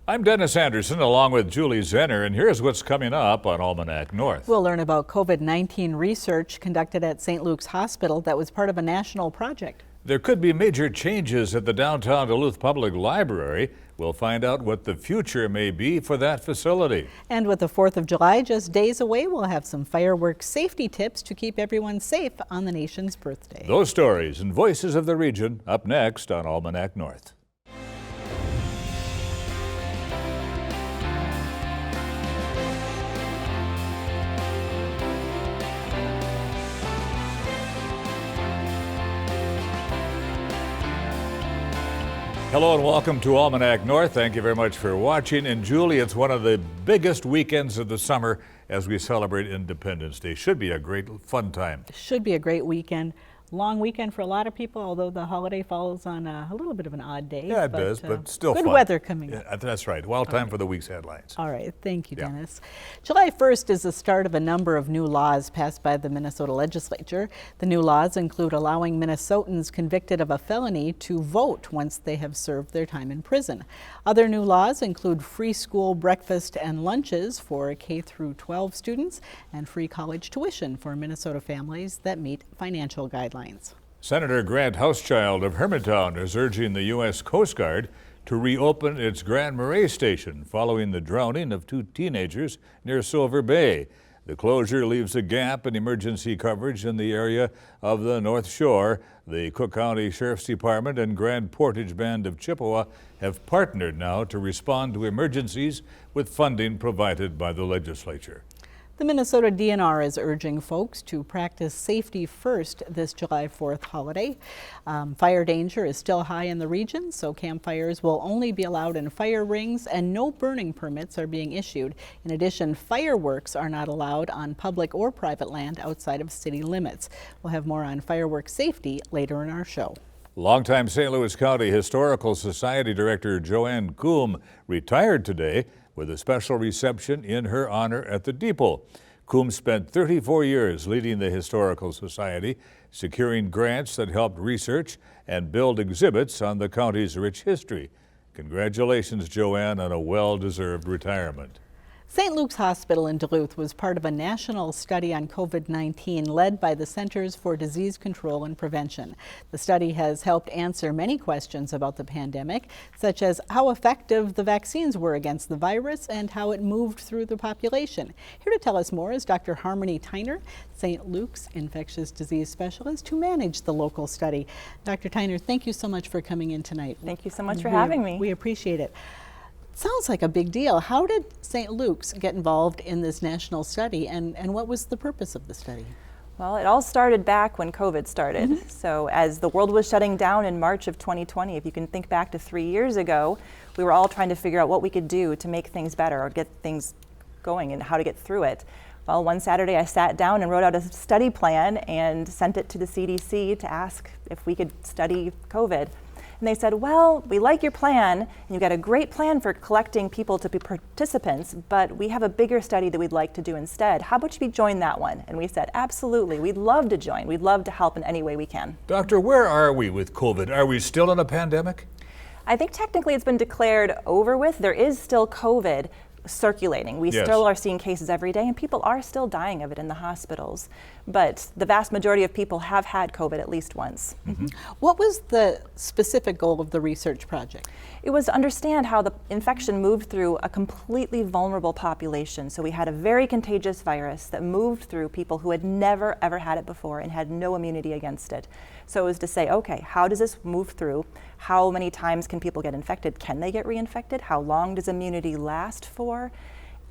I'm Dennis Anderson along with Julie Zenner, and here's what's coming up on Almanac North. We'll learn about COVID-19 research conducted at St. Luke's Hospital that was part of a national project. There could be major changes at the downtown Duluth Public Library. We'll find out what the future may be for that facility. And with the 4th of July just days away, we'll have some fireworks safety tips to keep everyone safe on the nation's birthday. Those stories and voices of the region up next on Almanac North. Hello and welcome to Almanac North. Thank you very much for watching. And Julie, it's one of the biggest weekends of the summer as we celebrate Independence Day. Should be a great fun time. Should be a great weekend. Long weekend for a lot of people, although the holiday falls on a little bit of an odd day. Yeah, it does, but still good fun. Weather coming up. Yeah, that's right. Well, time for the week's headlines. All right. Thank you, Dennis. July 1st is the start of a number of new laws passed by the Minnesota legislature. The new laws include allowing Minnesotans convicted of a felony to vote once they have served their time in prison. Other new laws include free school breakfast and lunches for K through 12 students and free college tuition for Minnesota families that meet financial guidelines. Senator Grant Hauschild of Hermantown is urging the U.S. Coast Guard to reopen its Grand Marais station following the drowning of 2 teenagers near Silver Bay. The closure leaves a gap in emergency coverage in the area of the North Shore. The Cook County Sheriff's Department and Grand Portage Band of Chippewa have partnered now to respond to emergencies with funding provided by the legislature. The Minnesota DNR is urging folks to practice safety first this July 4th holiday. Fire danger is still high in the region, so campfires will only be allowed in fire rings and no burning permits are being issued. In addition, fireworks are not allowed on public or private land outside of city limits. We'll have more on fireworks safety later in our show. Longtime St. Louis County Historical Society Director Joanne Coombe retired today with a special reception in her honor at the Depot. Coombe spent 34 years leading the Historical Society, securing grants that helped research and build exhibits on the county's rich history. Congratulations, Joanne, on a well-deserved retirement. St. Luke's Hospital in Duluth was part of a national study on COVID-19 led by the Centers for Disease Control and Prevention. The study has helped answer many questions about the pandemic, such as how effective the vaccines were against the virus and how it moved through the population. Here to tell us more is Dr. Harmony Tyner, St. Luke's infectious disease specialist who managed the local study. Dr. Tyner, thank you so much for coming in tonight. Thank you so much for having me. We appreciate it. Sounds like a big deal. How did St. Luke's get involved in this national study, and what was the purpose of the study? Well, it all started back when COVID started. So as the world was shutting down in March of 2020, if you can think back to 3 years ago, we were all trying to figure out what we could do to make things better or get things going and how to get through it. Well, one Saturday I sat down and wrote out a study plan and sent it to the CDC to ask if we could study COVID. And they said, well, we like your plan, and you've got a great plan for collecting people to be participants, but we have a bigger study that we'd like to do instead. How about you join that one? And we said, absolutely, we'd love to join. We'd love to help in any way we can. Doctor, where are we with COVID? Are we still in a pandemic? I think technically it's been declared over with. There is still COVID circulating. We still are seeing cases every day, and people are still dying of it in the hospitals. But the vast majority of people have had COVID at least once. What was the specific goal of the research project? It was to understand how the infection moved through a completely vulnerable population. So we had a very contagious virus that moved through people who had never ever had it before and had no immunity against it. So it was to say, okay, how does this move through? How many times can people get infected? Can they get reinfected? How long does immunity last for?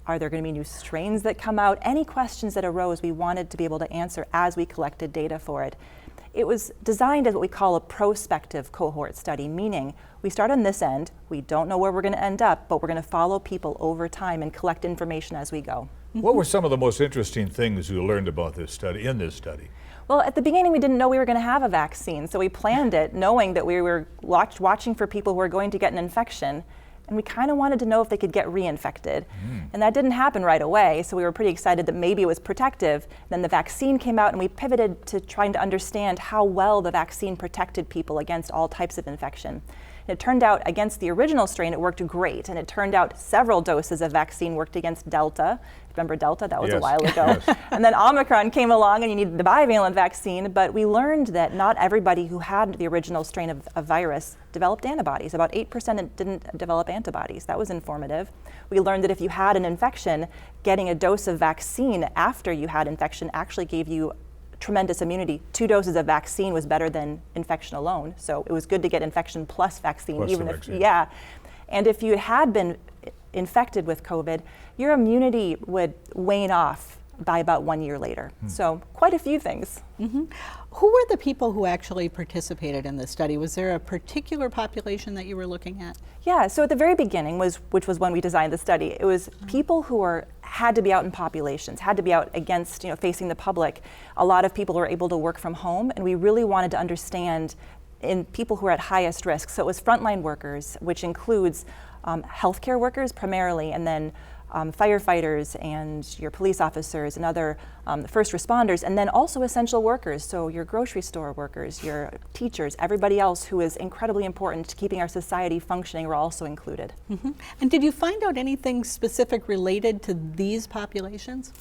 Are there going to be new strains that come out? Any questions that arose, we wanted to be able to answer as we collected data for it. It was designed as what we call a prospective cohort study, meaning we start on this end, we don't know where we're going to end up, but we're going to follow people over time and collect information as we go. What were some of the most interesting things you learned about this study, in this study? Well, at the beginning, we didn't know we were going to have a vaccine, so we planned it knowing that we were watching for people who were going to get an infection, and we kind of wanted to know if they could get reinfected. And that didn't happen right away, so we were pretty excited that maybe it was protective. Then the vaccine came out, and we pivoted to trying to understand how well the vaccine protected people against all types of infection. And it turned out against the original strain, it worked great. And it turned out several doses of vaccine worked against Delta. Remember Delta? That was a while ago. Yes. And then Omicron came along and you needed the bivalent vaccine, but we learned that not everybody who had the original strain of virus developed antibodies. About 8% didn't develop antibodies. That was informative. We learned that if you had an infection, getting a dose of vaccine after you had infection actually gave you tremendous immunity. 2 doses of vaccine was better than infection alone. So it was good to get infection plus vaccine, Plus even the if, vaccine. yeah. And if you had been infected with COVID, your immunity would wane off by about 1 year later. So quite a few things. Who were the people who actually participated in this study? Was there a particular population that you were looking at? Yeah, so at the very beginning, which was when we designed the study, it was people who had to be out in populations, had to be out against, facing the public. A lot of people were able to work from home, and we really wanted to understand in people who are at highest risk. So it was frontline workers, which includes healthcare workers primarily, and then firefighters and your police officers and other first responders, and then also essential workers, so your grocery store workers, your teachers, everybody else who is incredibly important to keeping our society functioning were also included. And did you find out anything specific related to these populations?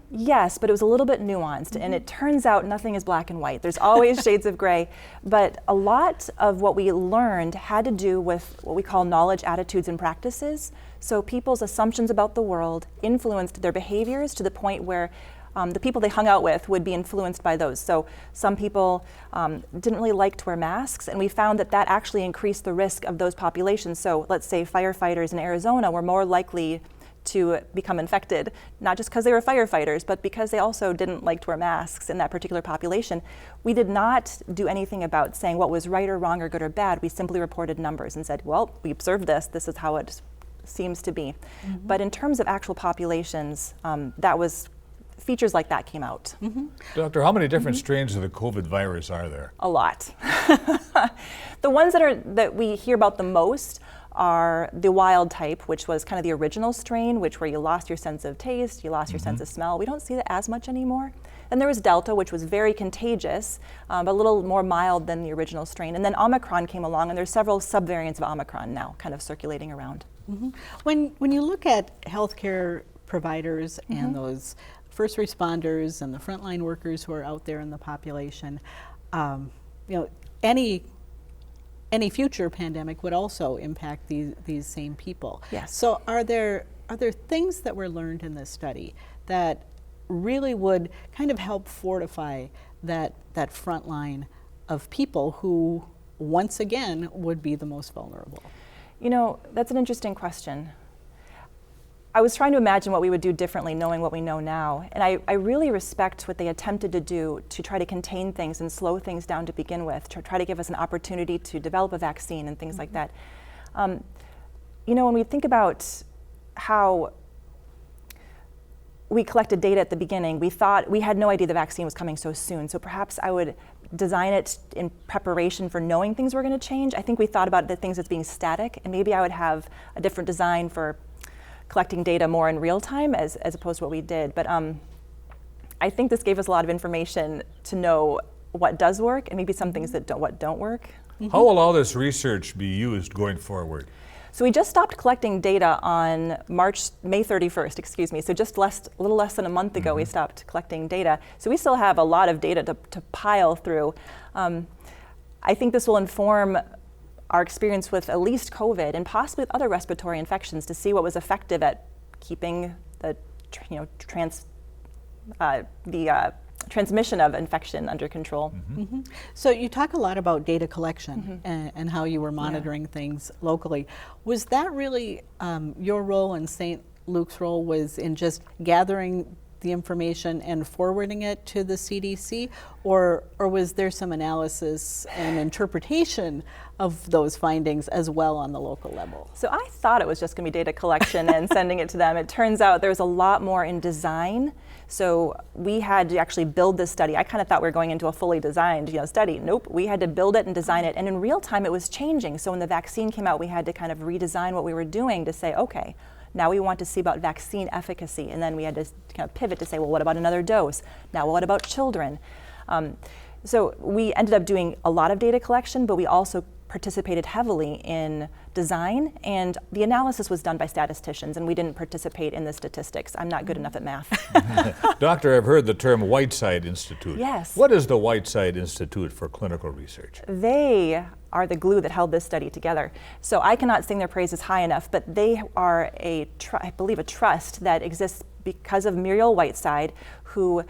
Yes, but it was a little bit nuanced, and it turns out nothing is black and white. There's always shades of gray, but a lot of what we learned had to do with what we call knowledge, attitudes, and practices. So people's assumptions about the world influenced their behaviors to the point where the people they hung out with would be influenced by those. So some people didn't really like to wear masks, and we found that that actually increased the risk of those populations. So let's say firefighters in Arizona were more likely to become infected, not just because they were firefighters, but because they also didn't like to wear masks in that particular population. We did not do anything about saying what was right or wrong or good or bad. We simply reported numbers and said, well, we observed this is how it seems to be. But in terms of actual populations, features like that came out. Doctor, how many different strains of the COVID virus are there? A lot. The ones that we hear about the most are the wild type, which was kind of the original strain, where you lost your sense of taste, you lost your sense of smell. We don't see that as much anymore. Then there was Delta, which was very contagious, but a little more mild than the original strain. And then Omicron came along, and there's several subvariants of Omicron now kind of circulating around. When you look at healthcare providers and those first responders and the frontline workers who are out there in the population, any future pandemic would also impact these same people. Yes. So are there things that were learned in this study that really would kind of help fortify that front line of people who once again would be the most vulnerable? That's an interesting question. I was trying to imagine what we would do differently knowing what we know now. And I really respect what they attempted to do to try to contain things and slow things down to begin with, to try to give us an opportunity to develop a vaccine and things like that. When we think about how we collected data at the beginning, we had no idea the vaccine was coming so soon. So perhaps I would design it in preparation for knowing things were going to change. I think we thought about the things as being static, and maybe I would have a different design for collecting data more in real time as opposed to what we did. But I think this gave us a lot of information to know what does work and maybe some things that don't work. How will all this research be used going forward? So we just stopped collecting data on May 31st, So just a little less than a month ago, we stopped collecting data. So we still have a lot of data to pile through. I think this will inform our experience with at least COVID and possibly with other respiratory infections to see what was effective at keeping the transmission of infection under control. So you talk a lot about data collection and how you were monitoring things locally. Was that really your role, and St. Luke's role was in just gathering the information and forwarding it to the CDC, or was there some analysis and interpretation of those findings as well on the local level? So I thought it was just going to be data collection and sending it to them. It turns out there's a lot more in design. So we had to actually build this study. I kind of thought we were going into a fully designed study. Nope, we had to build it and design it. And in real time, it was changing. So when the vaccine came out, we had to kind of redesign what we were doing to say, okay, now we want to see about vaccine efficacy. And then we had to kind of pivot to say, well, what about another dose? Now, what about children? So we ended up doing a lot of data collection, but we also participated heavily in design, and the analysis was done by statisticians, and we didn't participate in the statistics. I'm not good enough at math. Doctor, I've heard the term Whiteside Institute. Yes. What is the Whiteside Institute for Clinical Research? They are the glue that held this study together. So I cannot sing their praises high enough, but they are I believe a trust that exists because of Muriel Whiteside, who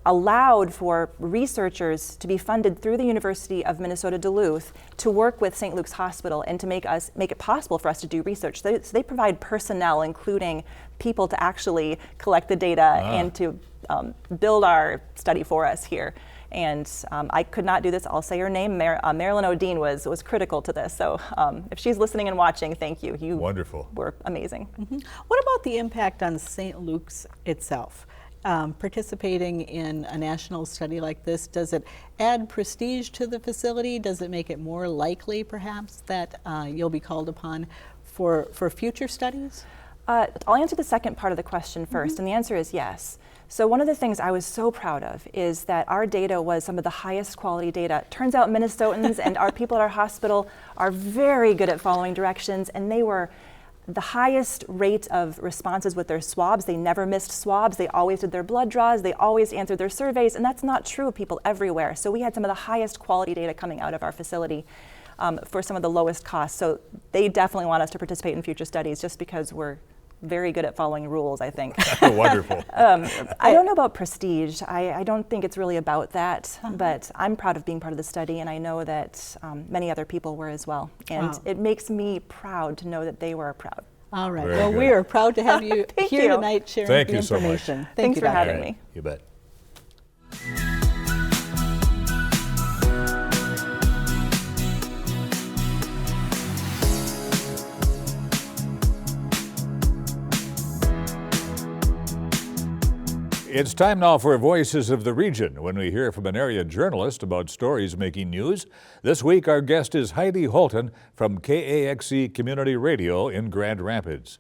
allowed for researchers to be funded through the University of Minnesota Duluth to work with St. Luke's Hospital and to make it possible for us to do research. So they provide personnel, including people to actually collect the data and to build our study for us here. And I could not do this. I'll say her name. Marilyn O'Dean was critical to this. So if she's listening and watching, thank you. You Wonderful. were amazing. Mm-hmm. What about the impact on St. Luke's itself? Participating in a national study like this, does it add prestige to the facility? Does it make it more likely, perhaps, that you'll be called upon for future studies? I'll answer the second part of the question first, and the answer is yes. So one of the things I was so proud of is that our data was some of the highest quality data. Turns out Minnesotans and our people at our hospital are very good at following directions, and they were the highest rate of responses with their swabs. They never missed swabs. They always did their blood draws. They always answered their surveys, and that's not true of people everywhere. So we had some of the highest quality data coming out of our facility for some of the lowest costs. So they definitely want us to participate in future studies just because we're very good at following rules, I think. Wonderful. I don't know about prestige. I don't think it's really about that, but I'm proud of being part of the study, and I know that many other people were as well. And it makes me proud to know that they were proud. All right. Very well, good. we are proud to have you here tonight sharing Thank the you so much. information. Thanks you, for Doctor. having me. You bet. It's time now for Voices of the Region, when we hear from an area journalist about stories making news. This week, our guest is Heidi Holtan from KAXE Community Radio in Grand Rapids.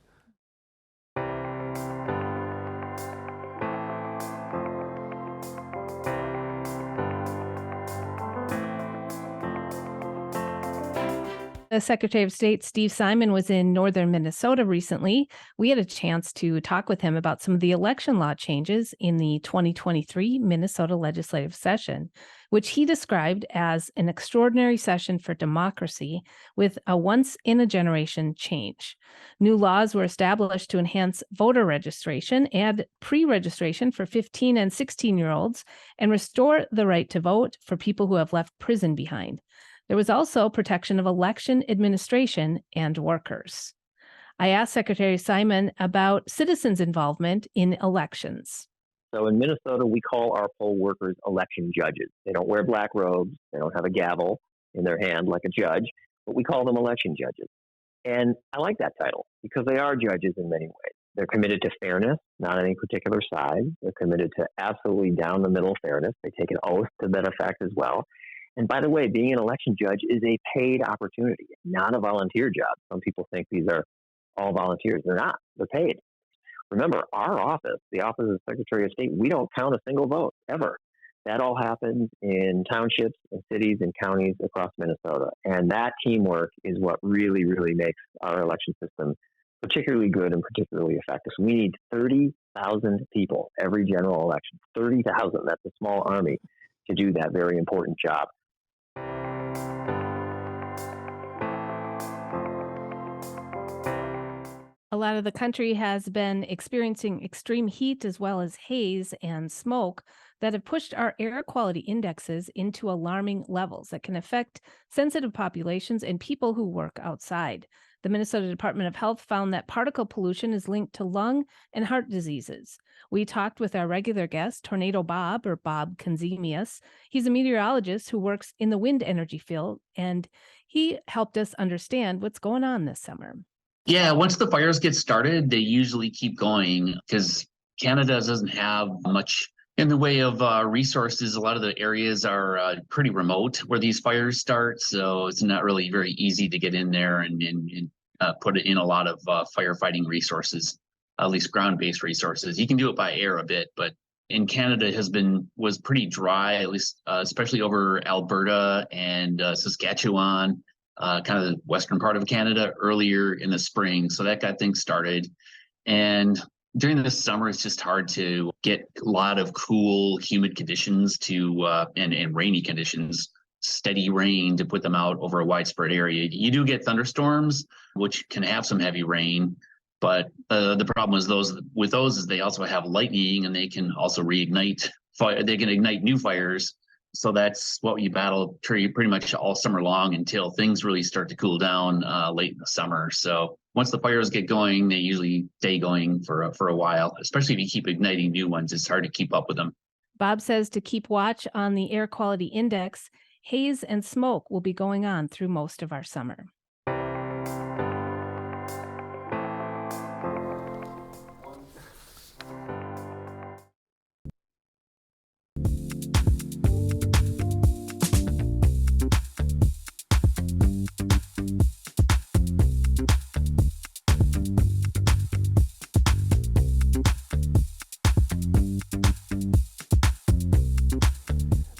The Secretary of State, Steve Simon, was in northern Minnesota recently. We had a chance to talk with him about some of the election law changes in the 2023 Minnesota legislative session, which he described as an extraordinary session for democracy with a once-in-a-generation change. New laws were established to enhance voter registration, add pre-registration for 15 and 16-year-olds, and restore the right to vote for people who have left prison behind. There was also protection of election administration and workers. I asked Secretary Simon about citizens' involvement in elections. So in Minnesota, we call our poll workers election judges. They don't wear black robes. They don't have a gavel in their hand like a judge, but we call them election judges. And I like that title because they are judges in many ways. They're committed to fairness, not any particular side. They're committed to absolutely down the middle fairness. They take an oath to that effect as well. And by the way, being an election judge is a paid opportunity, not a volunteer job. Some people think these are all volunteers. They're not. They're paid. Remember, our office, the Office of the Secretary of State, we don't count a single vote, ever. That all happens in townships and cities and counties across Minnesota. And that teamwork is what really, really makes our election system particularly good and particularly effective. So we need 30,000 people every general election. 30,000, that's a small army to do that very important job. A lot of the country has been experiencing extreme heat as well as haze and smoke that have pushed our air quality indexes into alarming levels that can affect sensitive populations and people who work outside. The Minnesota Department of Health found that particle pollution is linked to lung and heart diseases. We talked with our regular guest, Tornado Bob, or Bob Konzemius. He's a meteorologist who works in the wind energy field, and he helped us understand what's going on this summer. Yeah, once the fires get started, they usually keep going because Canada doesn't have much in the way of resources. A lot of the areas are pretty remote where these fires start, so it's not really very easy to get in there and put in a lot of firefighting resources, at least ground-based resources. You can do it by air a bit, but in Canada was pretty dry, at least especially over Alberta and Saskatchewan. kind of the western part of Canada earlier in the spring. So that got things started. And during the summer, it's just hard to get a lot of cool, humid conditions and rainy conditions, steady rain to put them out over a widespread area. You do get thunderstorms, which can have some heavy rain. But the problem is those is they also have lightning, and they can also reignite fire. They can ignite new fires. So that's what you battle pretty much all summer long until things really start to cool down late in the summer. So once the fires get going, they usually stay going for a while, especially if you keep igniting new ones. It's hard to keep up with them. Bob says to keep watch on the air quality index, haze and smoke will be going on through most of our summer.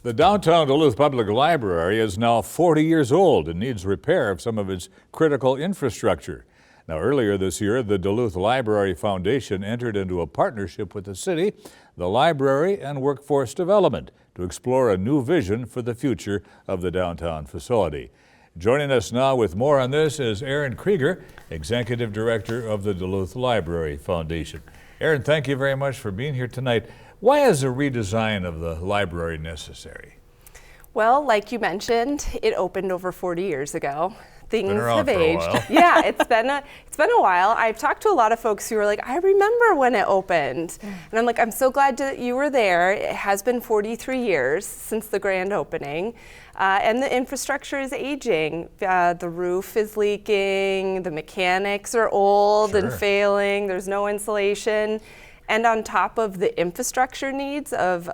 The downtown Duluth Public Library is now 40 years old and needs repair of some of its critical infrastructure. Now, earlier this year, the Duluth Library Foundation entered into a partnership with the city, the library, and workforce development to explore a new vision for the future of the downtown facility. Joining us now with more on this is Aaron Krieger, Executive Director of the Duluth Library Foundation. Aaron, thank you very much for being here tonight. Why is a redesign of the library necessary? Well, like you mentioned, it opened over 40 years ago. Things have aged. Yeah, it's been a while. I've talked to a lot of folks who are like, I remember when it opened. And I'm like, I'm so glad that you were there. It has been 43 years since the grand opening. And the infrastructure is aging. The roof is leaking, the mechanics are old and failing, there's no insulation. And on top of the infrastructure needs of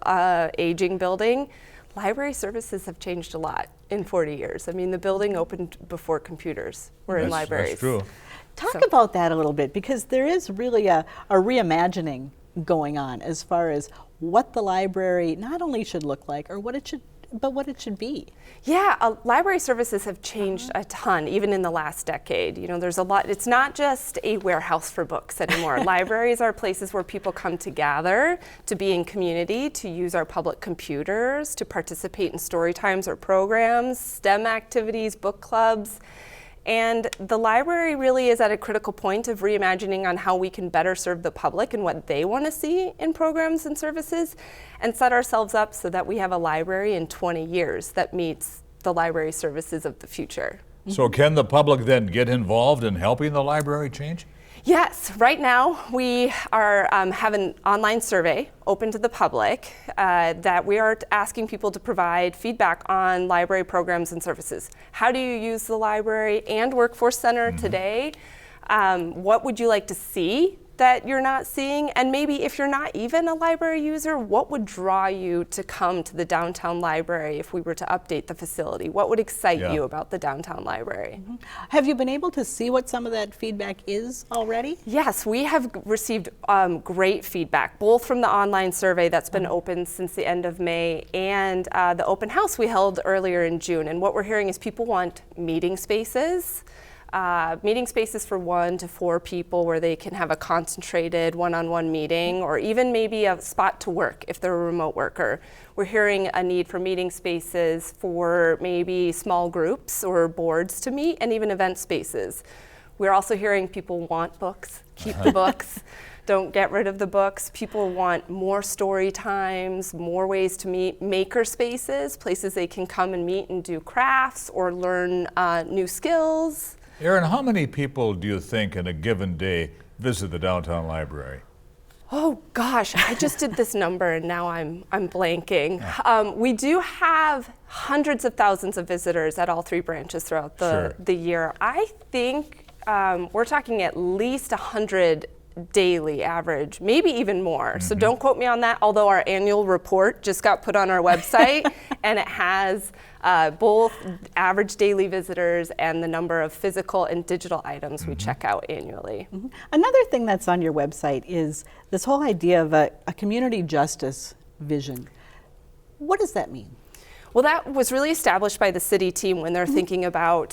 aging building, library services have changed a lot in 40 years. I mean, the building opened before computers were in libraries. That's true. Talk about that a little bit, because there is really a reimagining going on as far as what the library not only should look like, or what it should, but what it should be. Yeah, library services have changed a ton, even in the last decade. You know, there's a lot. It's not just a warehouse for books anymore. Libraries are places where people come to gather, to be in community, to use our public computers, to participate in story times or programs, STEM activities, book clubs. And the library really is at a critical point of reimagining on how we can better serve the public and what they want to see in programs and services, and set ourselves up so that we have a library in 20 years that meets the library services of the future. So can the public then get involved in helping the library change? Yes, right now we are have an online survey open to the public that we are asking people to provide feedback on library programs and services. How do you use the library and Workforce Center today? What would you like to see that you're not seeing? And maybe if you're not even a library user, what would draw you to come to the downtown library if we were to update the facility? What would excite you about the downtown library? Have you been able to see what some of that feedback is already? Yes, we have received great feedback, both from the online survey that's been open since the end of May and the open house we held earlier in June. And what we're hearing is people want meeting spaces for 1 to 4 people where they can have a concentrated one-on-one meeting, or even maybe a spot to work if they're a remote worker. We're hearing a need for meeting spaces for maybe small groups or boards to meet, and even event spaces. We're also hearing people want books, keep the books, don't get rid of the books. People want more story times, more ways to meet, maker spaces, places they can come and meet and do crafts or learn new skills. Aaron, how many people do you think in a given day visit the downtown library? Oh gosh, I just did this number and now I'm blanking. We do have hundreds of thousands of visitors at all 3 branches throughout the year. I think we're talking at least 100 daily average, maybe even more. So don't quote me on that, although our annual report just got put on our website and it has both average daily visitors and the number of physical and digital items we check out annually. Another thing that's on your website is this whole idea of a community justice vision. What does that mean? Well, that was really established by the city team when they're thinking about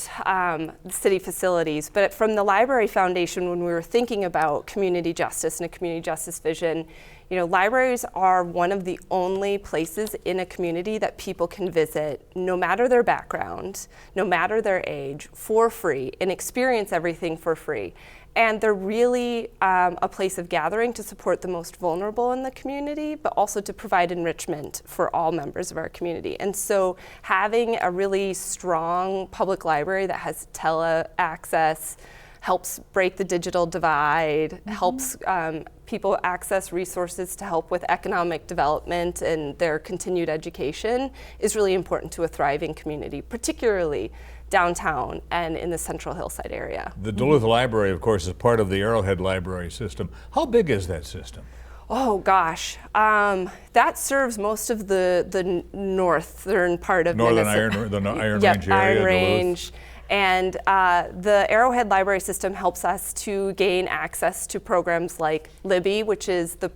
city facilities. But from the Library Foundation, when we were thinking about community justice and a community justice vision, you know, libraries are one of the only places in a community that people can visit, no matter their background, no matter their age, for free, and experience everything for free. And they're really a place of gathering to support the most vulnerable in the community, but also to provide enrichment for all members of our community. And so having a really strong public library that has tele-access helps break the digital divide, helps people access resources to help with economic development and their continued education is really important to a thriving community, particularly downtown and in the Central Hillside area. The Duluth Library, of course, is part of the Arrowhead Library system. How big is that system? Oh gosh, that serves most of the northern part of Northern Minnesota. Iron Yep, Range area, Iron Duluth. Range. And the Arrowhead Library System helps us to gain access to programs like Libby, which is the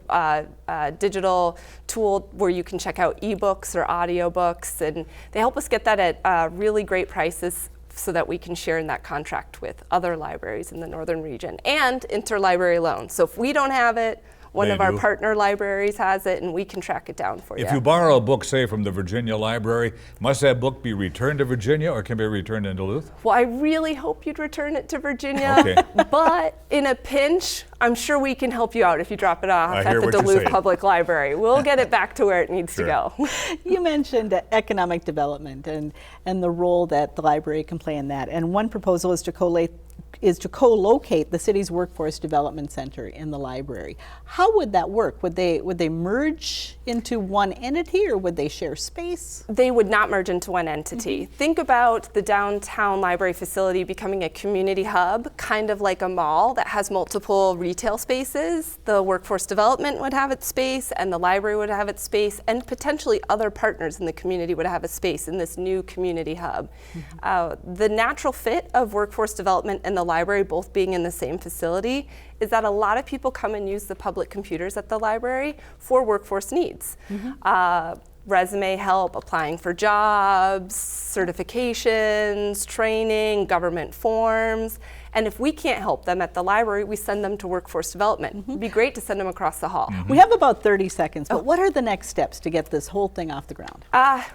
digital tool where you can check out ebooks or audiobooks, and they help us get that at really great prices so that we can share in that contract with other libraries in the northern region, and interlibrary loans. So if we don't have it, one of our partner libraries has it, and we can track it down for you. If you borrow a book, say, from the Virginia Library, must that book be returned to Virginia or can be returned in Duluth? Well, I really hope you'd return it to Virginia, Okay. but in a pinch, I'm sure we can help you out if you drop it off at hear the what you're Duluth saying. Public Library. We'll get it back to where it needs to go. You mentioned economic development and the role that the library can play in that. And one proposal is to co-locate the city's workforce development center in the library. How would that work? Would they merge into one entity, or would they share space? They would not merge into one entity. Think about the downtown library facility becoming a community hub, kind of like a mall that has multiple retail spaces. The workforce development would have its space, and the library would have its space, and potentially other partners in the community would have a space in this new community hub. The natural fit of workforce development and the library both being in the same facility is that a lot of people come and use the public computers at the library for workforce needs. Resume help, applying for jobs, certifications, training, government forms. And if we can't help them at the library, we send them to workforce development. It'd be great to send them across the hall. We have about 30 seconds, but what are the next steps to get this whole thing off the ground?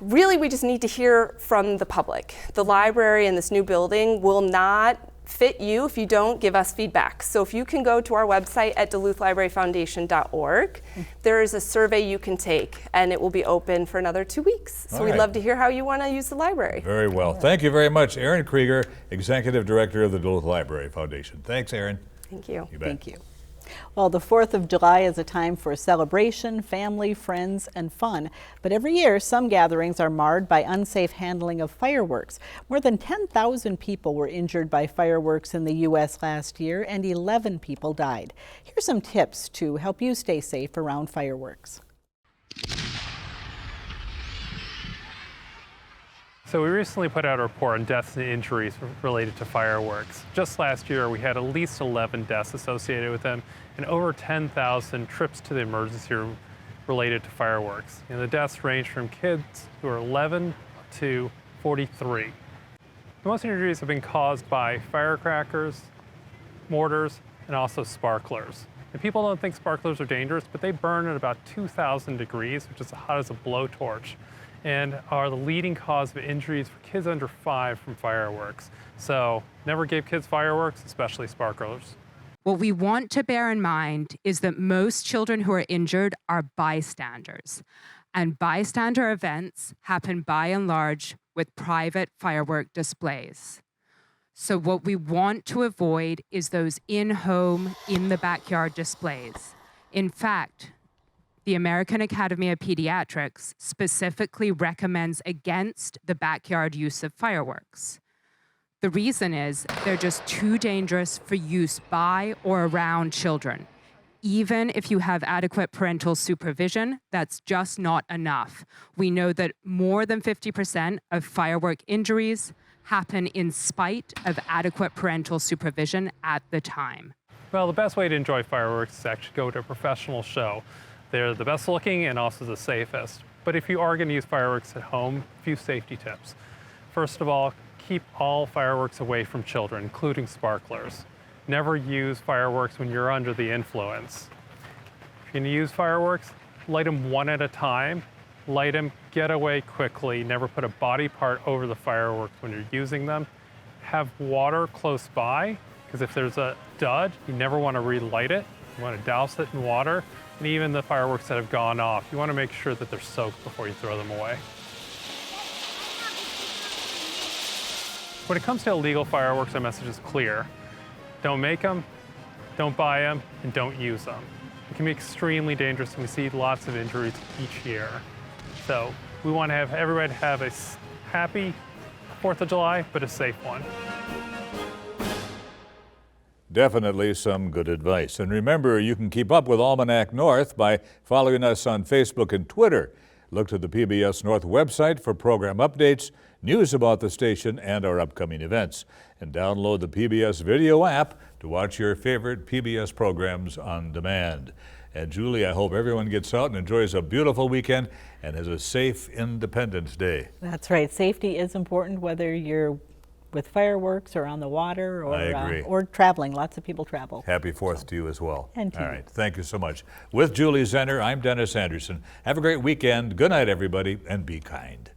Really, we just need to hear from the public. The library in this new building will not fit you if you don't give us feedback. So if you can go to our website at duluthlibraryfoundation.org, there is a survey you can take, and it will be open for another 2 weeks. So we'd love to hear how you want to use the library. Very well. Thank you very much, Erin Krieger, Executive Director of the Duluth Library Foundation. Thanks, Erin. Thank you. You bet. Thank you. Well, the 4th of July is a time for celebration, family, friends, and fun. But every year, some gatherings are marred by unsafe handling of fireworks. More than 10,000 people were injured by fireworks in the U.S. last year, and 11 people died. Here's some tips to help you stay safe around fireworks. So we recently put out a report on deaths and injuries related to fireworks. Just last year, we had at least 11 deaths associated with them and over 10,000 trips to the emergency room related to fireworks. And the deaths range from kids who are 11 to 43. Most injuries have been caused by firecrackers, mortars, and also sparklers. And people don't think sparklers are dangerous, but they burn at about 2,000 degrees, which is as hot as a blowtorch, and are the leading cause of injuries for kids under 5 from fireworks. So never give kids fireworks, especially sparklers. What we want to bear in mind is that most children who are injured are bystanders. And bystander events happen by and large with private firework displays. So what we want to avoid is those in-home, in-the-backyard displays. In fact, the American Academy of Pediatrics specifically recommends against the backyard use of fireworks. The reason is they're just too dangerous for use by or around children. Even if you have adequate parental supervision, that's just not enough. We know that more than 50% of firework injuries happen in spite of adequate parental supervision at the time. Well, the best way to enjoy fireworks is to actually go to a professional show. They're the best looking and also the safest. But if you are going to use fireworks at home, a few safety tips. First of all, keep all fireworks away from children, including sparklers. Never use fireworks when you're under the influence. If you're going to use fireworks, light them one at a time. Light them, get away quickly. Never put a body part over the fireworks when you're using them. Have water close by, because if there's a dud, you never want to relight it. You want to douse it in water. And even the fireworks that have gone off, you want to make sure that they're soaked before you throw them away. When it comes to illegal fireworks, our message is clear. Don't make them, don't buy them, and don't use them. It can be extremely dangerous, and we see lots of injuries each year. So we want to have everybody have a happy 4th of July, but a safe one. Definitely some good advice. And remember, you can keep up with Almanac North by following us on Facebook and Twitter. Look to the PBS North website for program updates, news about the station, and our upcoming events. And download the PBS video app to watch your favorite PBS programs on demand. And Julie, I hope everyone gets out and enjoys a beautiful weekend and has a safe Independence Day. That's right. Safety is important, whether you're with fireworks or on the water or traveling. Lots of people travel. Happy 4th to you as well. And to All you. right. Thank you so much. With Julie Zenner, I'm Dennis Anderson. Have a great weekend. Good night, everybody, and be kind.